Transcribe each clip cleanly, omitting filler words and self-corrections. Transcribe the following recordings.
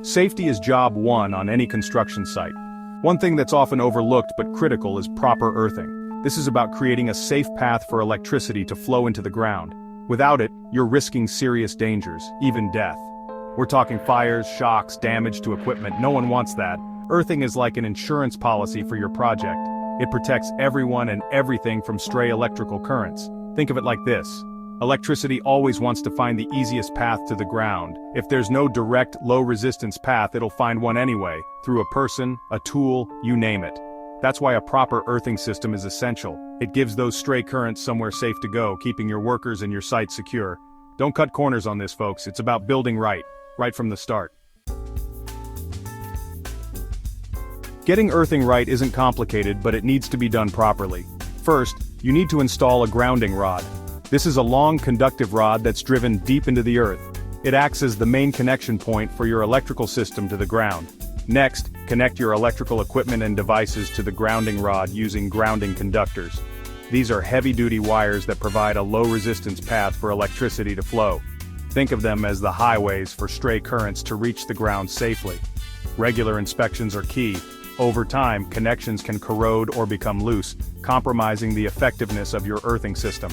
Safety is job one on any construction site. One thing that's often overlooked but critical is proper earthing. This is about creating a safe path for electricity to flow into the ground. Without it, you're risking serious dangers, even death. We're talking fires, shocks, damage to equipment. No one wants that. Earthing is like an insurance policy for your project. It protects everyone and everything from stray electrical currents. Think of it like this. Electricity always wants to find the easiest path to the ground. If there's no direct, low-resistance path, it'll find one anyway, through a person, a tool, you name it. That's why a proper earthing system is essential. It gives those stray currents somewhere safe to go, keeping your workers and your site secure. Don't cut corners on this, folks. It's about building right from the start. Getting earthing right isn't complicated, but it needs to be done properly. First, you need to install a grounding rod. This is a long conductive rod that's driven deep into the earth. It acts as the main connection point for your electrical system to the ground. Next, connect your electrical equipment and devices to the grounding rod using grounding conductors. These are heavy-duty wires that provide a low-resistance path for electricity to flow. Think of them as the highways for stray currents to reach the ground safely. Regular inspections are key. Over time, connections can corrode or become loose, compromising the effectiveness of your earthing system.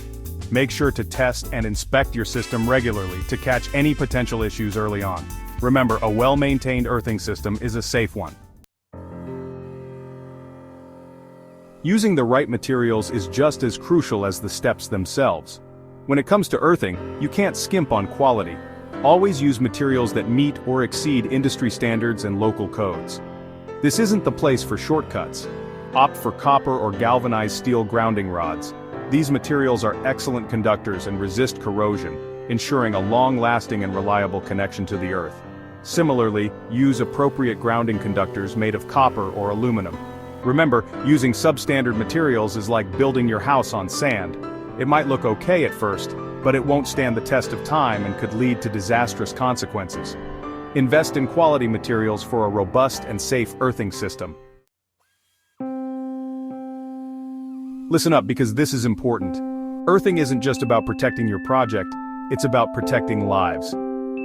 Make sure to test and inspect your system regularly to catch any potential issues early on. Remember, a well-maintained earthing system is a safe one. Using the right materials is just as crucial as the steps themselves. When it comes to earthing, you can't skimp on quality. Always use materials that meet or exceed industry standards and local codes. This isn't the place for shortcuts. Opt for copper or galvanized steel grounding rods. These materials are excellent conductors and resist corrosion, ensuring a long-lasting and reliable connection to the earth. Similarly, use appropriate grounding conductors made of copper or aluminum. Remember, using substandard materials is like building your house on sand. It might look okay at first, but it won't stand the test of time and could lead to disastrous consequences. Invest in quality materials for a robust and safe earthing system. Listen up, because this is important. Earthing isn't just about protecting your project, it's about protecting lives.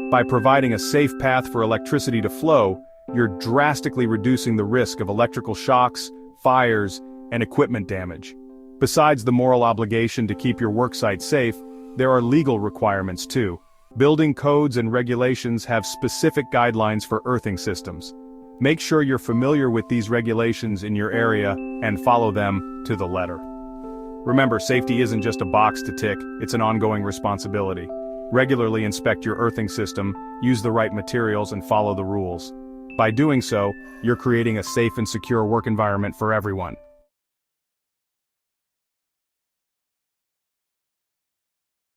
By providing a safe path for electricity to flow, you're drastically reducing the risk of electrical shocks, fires, and equipment damage. Besides the moral obligation to keep your worksite safe, there are legal requirements too. Building codes and regulations have specific guidelines for earthing systems. Make sure you're familiar with these regulations in your area and follow them to the letter. Remember, safety isn't just a box to tick, it's an ongoing responsibility. Regularly inspect your earthing system, use the right materials, and follow the rules. By doing so, you're creating a safe and secure work environment for everyone.